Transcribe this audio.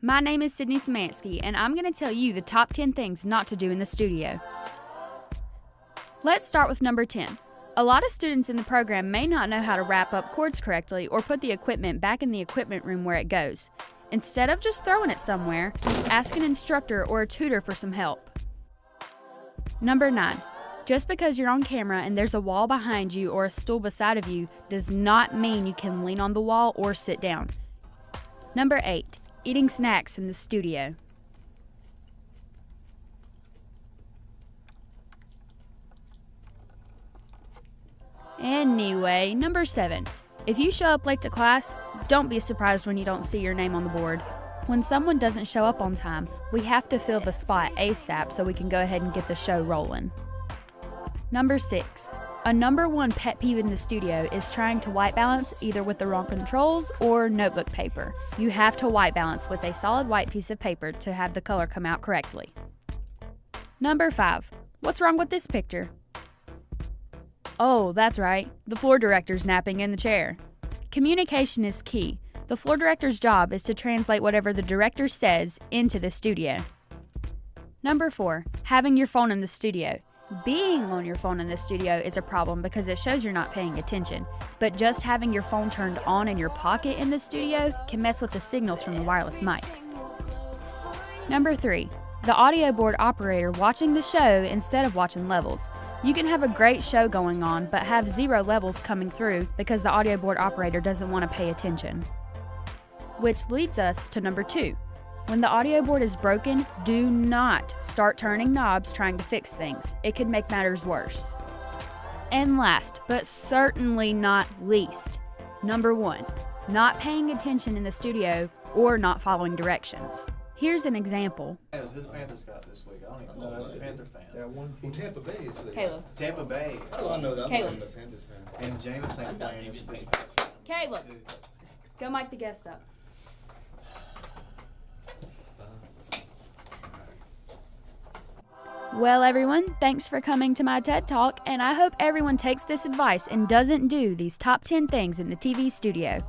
My name is Sydney Szymanski, and I'm going to tell you the top 10 things not to do in the studio. Let's start with number 10. A lot of students in the program may not know how to wrap up cords correctly or put the equipment back in the equipment room where it goes. Instead of just throwing it somewhere, ask an instructor or a tutor for some help. Number 9. Just because you're on camera and there's a wall behind you or a stool beside of you does not mean you can lean on the wall or sit down. Number 8. Eating snacks in the studio. Anyway, number 7. If you show up late to class, don't be surprised when you don't see your name on the board. When someone doesn't show up on time, we have to fill the spot ASAP so we can go ahead and get the show rolling. Number 6. A number 1 pet peeve in the studio is trying to white balance either with the wrong controls or notebook paper. You have to white balance with a solid white piece of paper to have the color come out correctly. Number 5. What's wrong with this picture? Oh, that's right. The floor director's napping in the chair. Communication is key. The floor director's job is to translate whatever the director says into the studio. Number 4. Having your phone in the studio. Being on your phone in the studio is a problem because it shows you're not paying attention, but just having your phone turned on in your pocket in the studio can mess with the signals from the wireless mics. Number 3. The audio board operator watching the show instead of watching levels. You can have a great show going on but have 0 levels coming through because the audio board operator doesn't want to pay attention. Which leads us to number 2. When the audio board is broken, do not start turning knobs trying to fix things. It could make matters worse. And last, but certainly not least, number 1, not paying attention in the studio or not following directions. Here's an example. Who the Panthers got this week? I don't even know. I was a Panther fan. Yeah, well, Tampa Bay is what Caleb. Tampa Bay. How do I know that? Caleb. I'm not a Panthers fan. And James ain't playing this Fitzpatrick. Caleb, go mic the guest up. Well, everyone, thanks for coming to my TED Talk, and I hope everyone takes this advice and doesn't do these top 10 things in the TV studio.